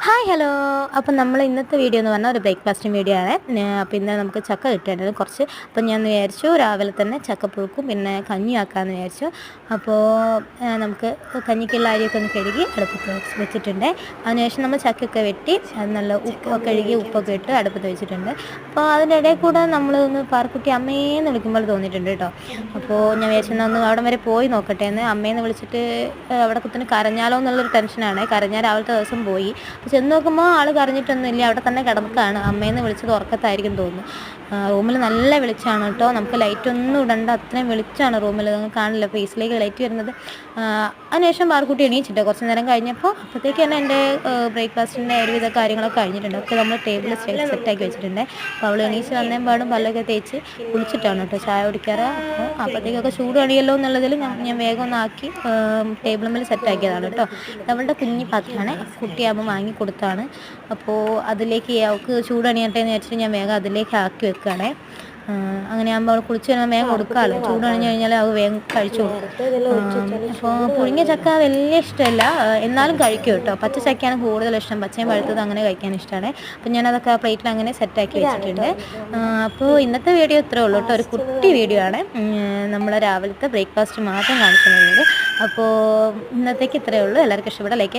Hi hello. അപ്പം നമ്മൾ ഇന്നത്തെ വീഡിയോ എന്ന് പറഞ്ഞാൽ ഒരു ബ്രേക്ക്ഫാസ്റ്റിംഗ് വീഡിയോ ആണ്. അപ്പോൾ ഇന്നലെ നമുക്ക് ചക്ക കിട്ടിയിട്ടുണ്ട് കുറച്ച്. അപ്പം ഞാൻ വിചാരിച്ചു രാവിലെ തന്നെ ചക്കപ്പുഴുക്കും പിന്നെ കഞ്ഞി ആക്കാമെന്ന് വിചാരിച്ചു. അപ്പോൾ നമുക്ക് കഞ്ഞിക്കുള്ള അരിയൊക്കെ ഒന്ന് കഴുകി അടുപ്പത്ത് വെച്ചിട്ടുണ്ട്. അതിനുശേഷം നമ്മൾ ചക്കയൊക്കെ വെട്ടി അത് നല്ല ഉപ്പ് കഴുകി ഉപ്പൊക്കെ ഇട്ട് അടുപ്പത്ത് വെച്ചിട്ടുണ്ട്. അപ്പോൾ അതിൻ്റെ ഇടയിൽ കൂടെ നമ്മളൊന്ന് പാർക്കുട്ടി അമ്മേന്ന് വിളിക്കുമ്പോൾ തോന്നിയിട്ടുണ്ട് കേട്ടോ. അപ്പോൾ ഞാൻ വിചാരിച്ചെന്നാൽ ഒന്ന് അവിടെ വരെ പോയി നോക്കട്ടെ എന്ന്. അമ്മേന്ന് വിളിച്ചിട്ട് അവിടെ കുത്തിന് കരഞ്ഞാലോ എന്നുള്ളൊരു ടെൻഷനാണ്. കരഞ്ഞാൽ രാവിലത്തെ ദിവസം പോയി. ചെന്ന് നോക്കുമ്പോൾ ആൾ കരഞ്ഞിട്ടൊന്നുമില്ല, അവിടെ തന്നെ കിടക്കുകയാണ്. അമ്മേന്ന് വിളിച്ചത് ഉറക്കത്തായിരിക്കും തോന്നുന്നു. റൂമിൽ നല്ല വെളിച്ചമാണ് കേട്ടോ, നമുക്ക് ലൈറ്റൊന്നും ഇടണ്ട, അത്രയും വെളിച്ചമാണ് റൂമിൽ. നിങ്ങൾക്ക് കാണില്ല ഫേസിലേക്ക് ലൈറ്റ് വരുന്നത്. അതിനുശേഷം പാർക്കുട്ടി എണീച്ചിട്ട് കുറച്ച് നേരം കഴിഞ്ഞപ്പോൾ അപ്പോഴത്തേക്ക് തന്നെ എൻ്റെ ബ്രേക്ക്ഫാസ്റ്റിൻ്റെ ഒരുവിധ കാര്യങ്ങളൊക്കെ കഴിഞ്ഞിട്ടുണ്ട്. ഒക്കെ നമ്മൾ ടേബിളിൽ സെറ്റാക്കി വെച്ചിട്ടുണ്ട്. അപ്പോൾ അവൾ എണീച്ച് വന്നേമ്പാടും പല്ലൊക്കെ തേച്ച് കുളിച്ചിട്ടാണ് കേട്ടോ ചായ കുടിക്കാറ്. അപ്പോൾ അപ്പോഴത്തേക്കൊക്കെ ചൂട് കഴിയല്ലോ എന്നുള്ളതിൽ ഞാൻ വേഗം ഒന്നാക്കി ടേബിൾ മേൽ സെറ്റാക്കിയതാണ് കേട്ടോ. അവളുടെ കുഞ്ഞി പാത്രമാണ്, കുട്ടിയാകുമ്പോൾ വാങ്ങി കൊടുത്താണ്. അപ്പോൾ അതിലേക്ക് അവൾക്ക് ചൂടണിയട്ടെ എന്ന് വെച്ചിട്ട് ഞാൻ വേഗം അതിലേക്ക് ആക്കി വെക്കുകയാണേ. അങ്ങനെ ആകുമ്പോൾ അവൾ കുളിച്ച് വരുമ്പോൾ വേഗം കൊടുക്കാമല്ലോ. ചൂടണിഞ്ഞ് കഴിഞ്ഞാൽ അവൾ വേഗം കഴിച്ചു കൊടുക്കും. അപ്പോൾ പുഴുങ്ങിയ ചക്ക വലിയ ഇഷ്ടമല്ല, എന്നാലും കഴിക്കും കേട്ടോ. പച്ച ചക്കയാണ് കൂടുതൽ ഇഷ്ടം, പച്ചയും പഴുത്തത് അങ്ങനെ കഴിക്കാൻ ഇഷ്ടമാണ്. അപ്പോൾ ഞാനതൊക്കെ ആ പ്ലേറ്റിൽ അങ്ങനെ സെറ്റാക്കി വെച്ചിട്ടുണ്ട്. അപ്പോൾ ഇന്നത്തെ വീഡിയോ ഇത്രേ ഉള്ളൂ കേട്ടോ, ഒരു കുട്ടി വീഡിയോ ആണ്. നമ്മൾ രാവിലത്തെ ബ്രേക്ക്ഫാസ്റ്റ് മാത്രം കാണിക്കുന്നത്. അപ്പോൾ ഇന്നത്തേക്ക് ഇത്രയേ ഉള്ളൂ. എല്ലാവർക്കും ഇഷ്ടപ്പെട്ട ലൈക്ക്